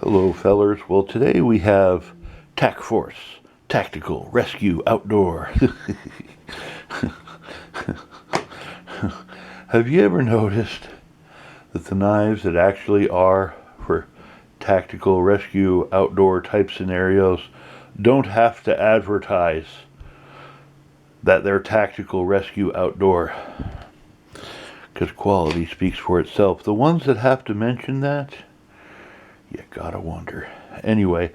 Hello, fellers. Well, today we have TAC Force, Tactical Rescue Outdoor. Have you ever noticed that the knives that actually are for tactical rescue outdoor type scenarios don't have to advertise that they're tactical rescue outdoor? Because quality speaks for itself. The ones that have to mention that, you gotta wonder. Anyway,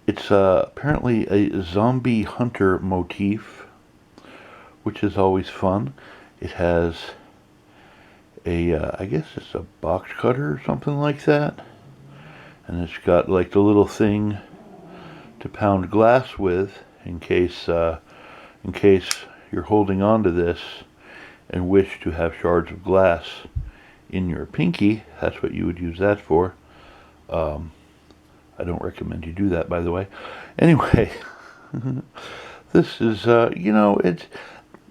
it's apparently a zombie hunter motif, which is always fun. It has I guess it's a box cutter or something like that. And it's got like the little thing to pound glass with in case you're holding on to this and wish to have shards of glass in your pinky. That's what you would use that for. I don't recommend you do that, by the way. Anyway, this is, it's,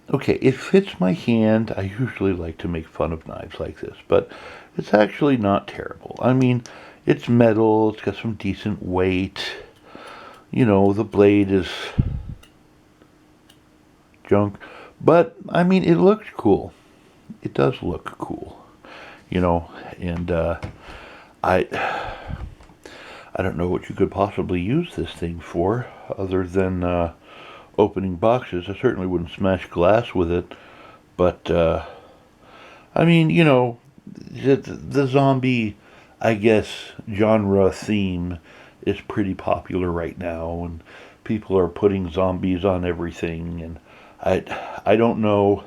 okay, it fits my hand. I usually like to make fun of knives like this, but it's actually not terrible. I mean, it's metal, it's got some decent weight. You know, the blade is junk, but, I mean, it looks cool. It does look cool. You know, and I don't know what you could possibly use this thing for other than opening boxes. I certainly wouldn't smash glass with it, but I mean, you know, the zombie, I guess, genre theme is pretty popular right now, and people are putting zombies on everything, and I don't know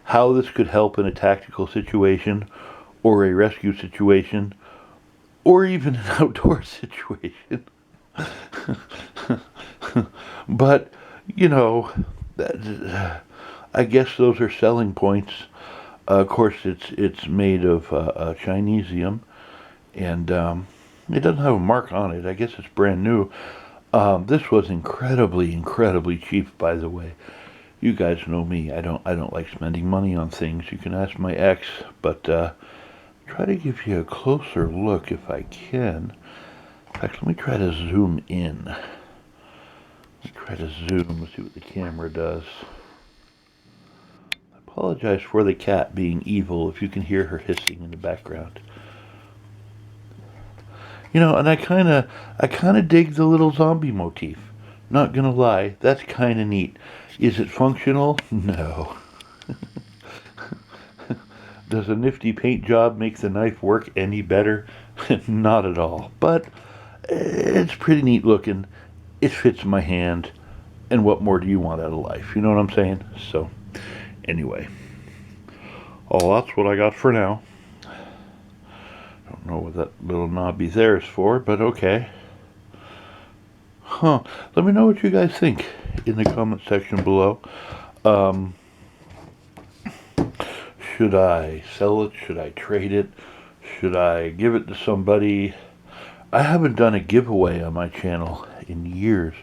how this could help in a tactical situation or a rescue situation, or even an outdoor situation. But, you know, I guess those are selling points. Of course, it's made of Chinesium, and it doesn't have a mark on it. I guess it's brand new. This was incredibly cheap, by the way. You guys know me. I don't like spending money on things. You can ask my ex, but try to give you a closer look if I can. In fact, let me try to zoom in. Let's try to zoom. Let's see what the camera does. I apologize for the cat being evil if you can hear her hissing in the background. You know, and I kind of dig the little zombie motif. Not gonna lie, that's kind of neat. Is it functional? No. Does a nifty paint job make the knife work any better? Not at all. But it's pretty neat looking. It fits my hand. And what more do you want out of life? You know what I'm saying? So, anyway. Oh, that's what I got for now. Don't know what that little knobby there is for, but okay. Huh. Let me know what you guys think in the comment section below. Should I sell it? Should I trade it? Should I give it to somebody? I haven't done a giveaway on my channel in years.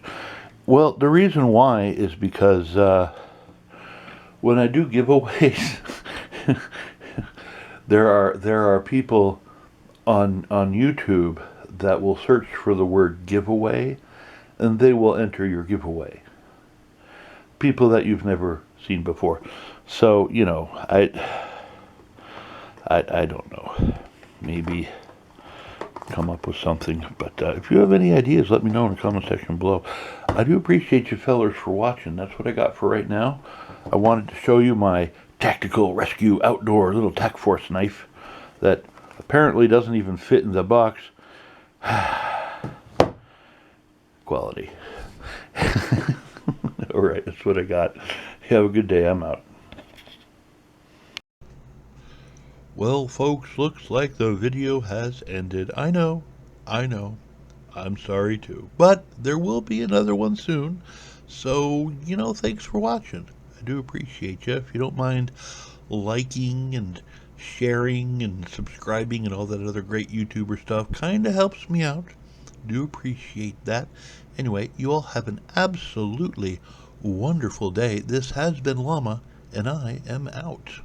Well, the reason why is because when I do giveaways, there are people on YouTube that will search for the word giveaway, and they will enter your giveaway. People that you've never seen before. So, you know, I don't know. Maybe come up with something. But if you have any ideas, let me know in the comment section below. I do appreciate you fellers for watching. That's what I got for right now. I wanted to show you my tactical rescue outdoor little TAC Force knife that apparently doesn't even fit in the box. Quality. Alright, that's what I got. Have a good day. I'm out. Well, folks, looks like the video has ended. I know. I'm sorry too. But there will be another one soon. So, you know, thanks for watching. I do appreciate you. If you don't mind liking and sharing and subscribing and all that other great YouTuber stuff, kind of helps me out. Do appreciate that. Anyway, you all have an absolutely wonderful day. This has been Llama, and I am out.